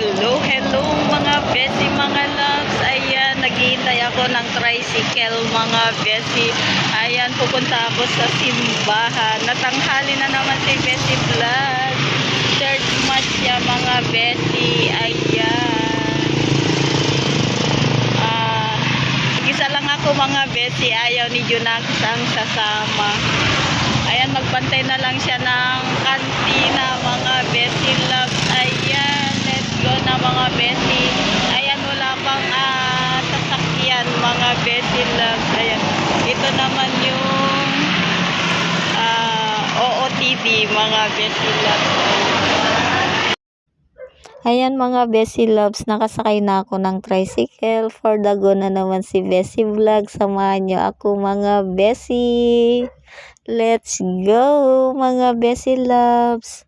Hello, hello mga besi, mga loves. Ayan, naghihintay ako ng tricycle mga besi. Ayan, pupunta ako sa simbahan. Natanghali na naman si Besi Vlog. Third match siya mga besi. Ayan. Isa lang ako mga besi. Ayaw ni Junax ang sasama. Ayan, magbantay na lang siya ng kantina mga besi loves. Ayan, let's go na mga besi. Ayan, wala pang sasakyan mga besi loves. Ayan, ito naman yung OOTD mga besi loves. Ayan mga besi loves, nakasakay na ako ng tricycle. For the go na naman si Besi Vlog. Samahan nyo ako mga besi. Let's go mga besi loves.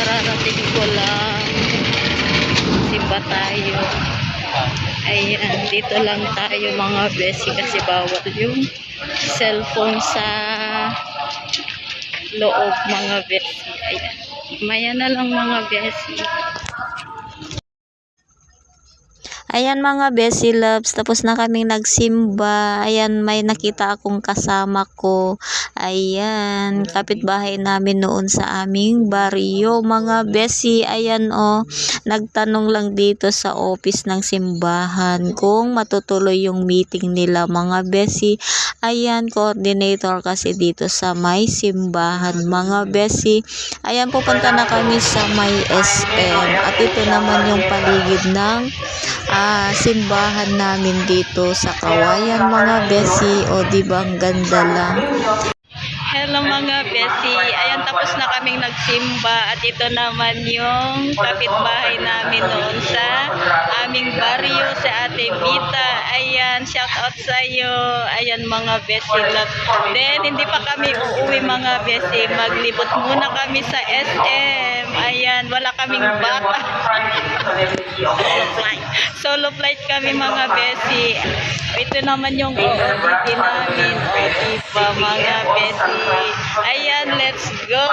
Kararating ko lang simba tayo. Ayan, dito lang tayo mga besi kasi bawal yung cellphone sa loob mga besi. Ayan, maya na lang mga besi. Ayan mga besi loves, tapos na kaming nagsimba. Ayan, may nakita akong kasama ko. Ayan, kapitbahay namin noon sa aming baryo mga besi. Ayan nagtanong lang dito sa office ng simbahan kung matutuloy yung meeting nila mga besi. Ayan, coordinator kasi dito sa may simbahan mga besi. Ayan, pupunta na kami sa may SM. At ito naman yung paligid ng simbahan namin dito sa Kawayan mga besi. O diba ang ganda lang. Hello mga besi, ayan, tapos na kaming nagsimba at ito naman yung kapitbahay namin noon sa aming baryo, sa Ate Vita. Ayan, shout out sa iyo. Ayan mga besi love. Then hindi pa kami uuwi mga besi, maglibot muna kami sa SM. Ayan, wala kaming bata. Solo flight kami mga besi. Ito naman yung OOTD namin. O diba mga besi. Ayan, let's go.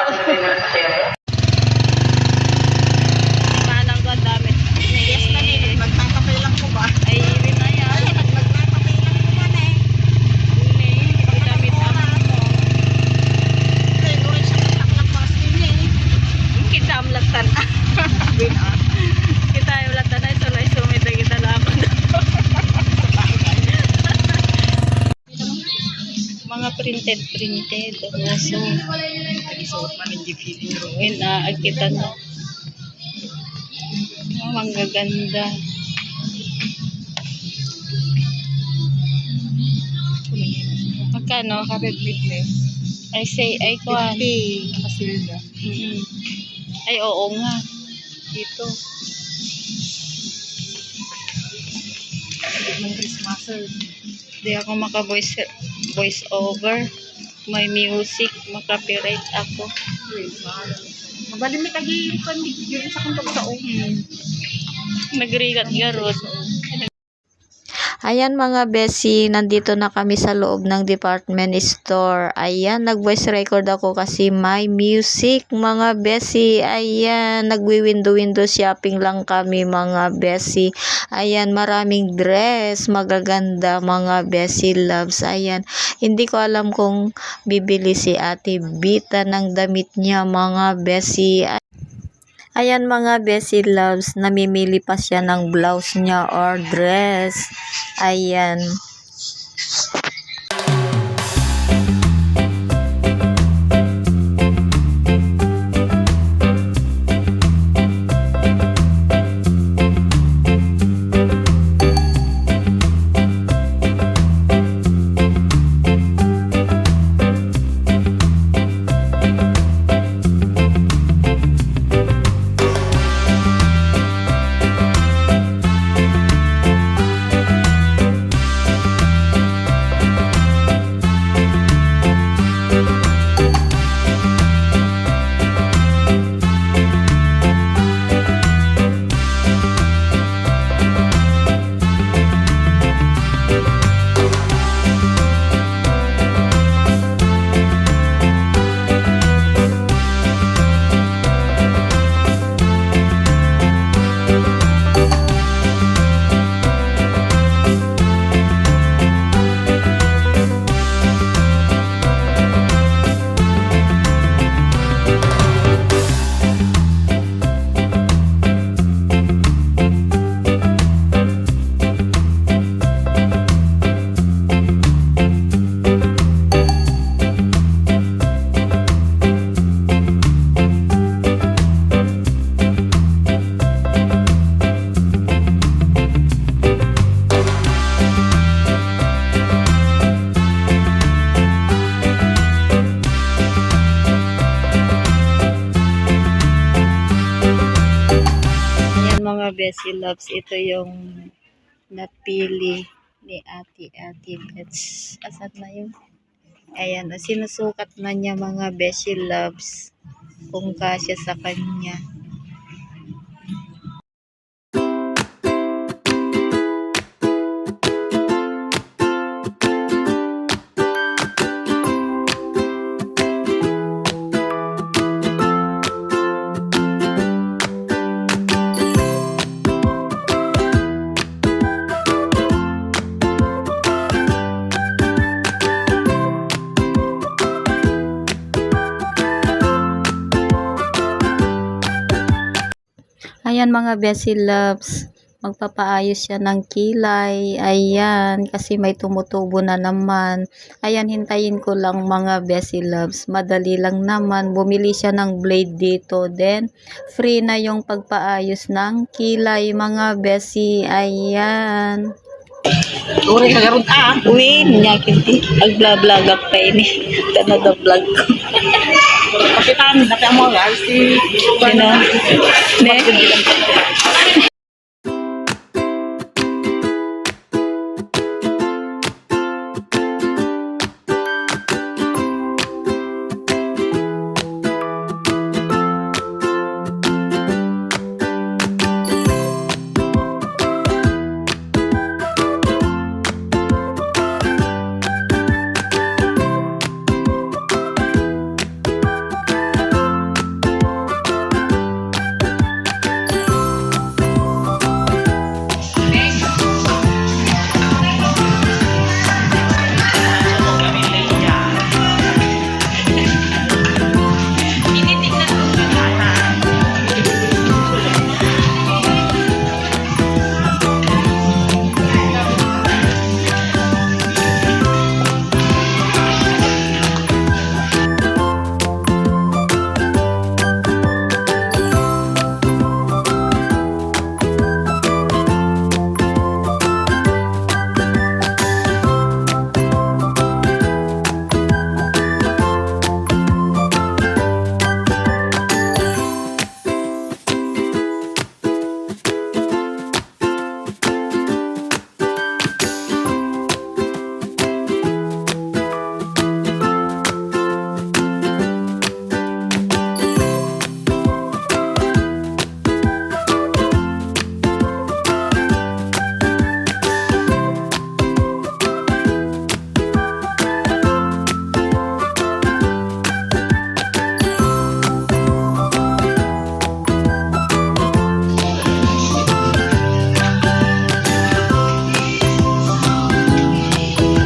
Manang ko dami. Yes, kami magtangkapay lang ko ba? Ay, rin na yan. Magtangkapay lang ko ba na eh. Hindi, damit ako mo. Kaya nurin siya kataklang pas din eh. Kita amlatan. Kita amlatan ay solay sumita kita laban. Mga printed so isuot man yung video agkita na mga ganda. Magkano? Kapit fitness I say ay kuan nakasilda. Ay oo nga dito ng Christmas di ako maka voice over, may music, makapirate ako. Mabalimit lagi kon yun sa kung sa nagrigat garot. Ayan mga besi, nandito na kami sa loob ng department store. Ayan, nag-voice record ako kasi may music mga besi. Ayan, nagwi-window shopping lang kami mga besi. Ayan, maraming dress, magaganda mga besi loves. Ayan, hindi ko alam kung bibili si Ate Vita ng damit niya mga besi. Ayan mga besi loves, namimili pa siya ng blouse niya or dress. Ayan. Bessie Loves. Ito yung napili ni Ate Bets. Asan na yun? Ayan, sinusukat na niya mga Bessie Loves kung kasya sa kanya. Ayan mga Bessie Loves, magpapaayos siya ng kilay. Ayan, kasi may tumutubo na naman. Ayan, hintayin ko lang mga Bessie Loves. Madali lang naman. Bumili siya ng blade dito. Then, free na yung pagpaayos ng kilay mga Bessie. Ayan. Uri ka garun Uy, niya kinti. Agblablaga pa ini. Kanada vlog ko. Kapitan, natin mo guys. Sino? Ne?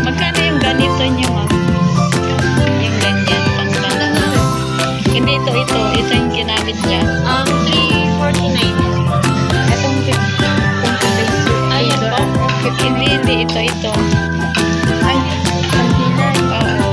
Magkano yung ganito niyo, ma'am? Yung ganyan, pang ganun. Hindi ito yung ginamit niya. 349. Itong 50. Ayan po. Hindi, ito. Ay, ang hinay. Oo.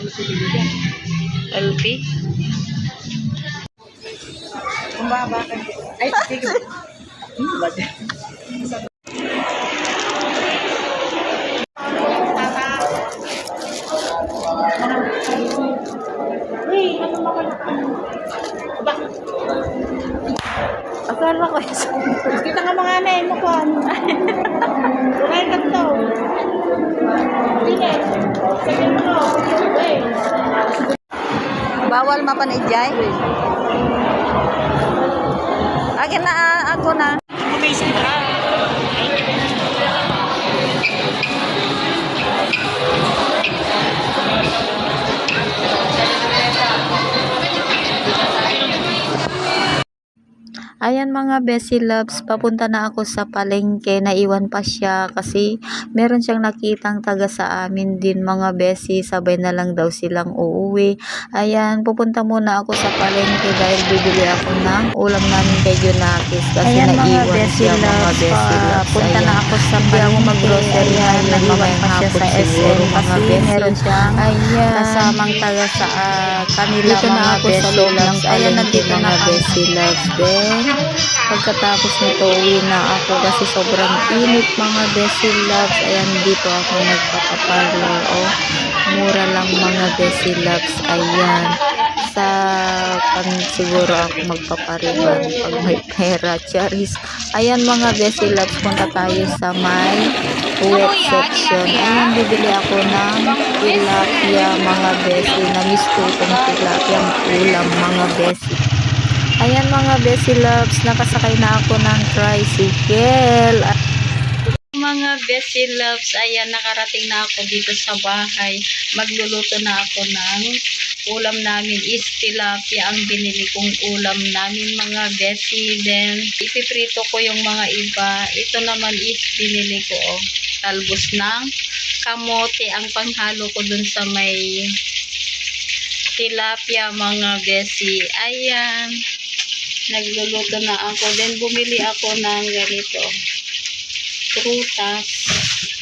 LP? Kumbaba ka. Ay, sige. Akala ko Kita nga mga anay mo ko. Ay, kanto. Pili. Sige mo. Wait. bawal mapanijay. Akin na, ako na. May sira. Ayan mga Bessie Loves, papunta na ako sa palengke. Naiwan pa siya kasi meron siyang nakitang taga sa amin din mga Bessie. Sabay na lang daw silang uuwi. Ayan, pupunta muna ako sa palengke dahil bibili ako ng ulam namin kay Junakis kasi Ayan, mga naiwan Bessie siya mga Loves, Bessie Loves. punta na ako sa Hindi ako palengke. mag-grocery Ayan, ngayon, naiwan pa siya hapon sa siguro, SM mga kasi Bessie. meron siyang Ayan, kasamang taga sa kanila dito na mga ako sa Bessie loob ng Loves. Ayan, palengke nandito na mga kami. Bessie Loves. Then, pagkatapos nito, uwi na ako kasi sobrang init mga Bessie Loves. Ayan, dito ako nagpapaparlor. Oh, mura lang mga Bessie Loves. Ayan, sa siguro ako magpapariban pag may pera. Charis. Ayan mga Bessie Loves, punta tayo sa may wet section. Ayan, bibili ako ng tilapia mga Bessie. Na-miss ko itong tilapia ulam mga Bessie. Ayan mga Bessie Loves, nakasakay na ako ng tricycle. Mga Bessie Loves, ayan, nakarating na ako dito sa bahay. Magluluto na ako ng ulam namin is tilapia ang binili kong ulam namin mga Bessie. Then, ipiprito ko yung mga iba. Ito naman is binili ko, talbos ng kamote ang panghalo ko dun sa may tilapia mga Bessie. Ayan. Nagluluto na ako. Then, bumili ako ng ganito. Prutas.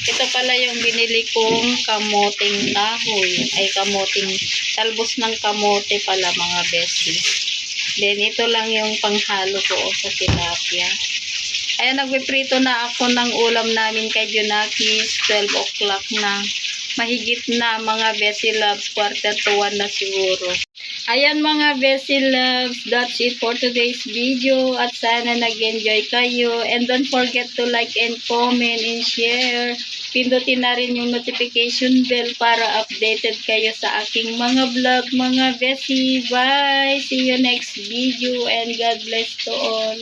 Ito pala yung binili kong kamoting kahoy. Ay, kamoting, talbos ng kamote pala mga Bessie. Then, ito lang yung panghalo ko sa tilapia. Ayan, nagpiprito na ako ng ulam namin kay Junakis. 12 o'clock na. Mahigit na mga Bessie Loves. Quarter to 1 na siguro. Ayan mga Bessie Loves, that's it for today's video at sana nag-enjoy kayo and don't forget to like and comment and share. Pindutin na rin yung notification bell para updated kayo sa aking mga vlog mga Bessie. Bye! See you next video and God bless to all.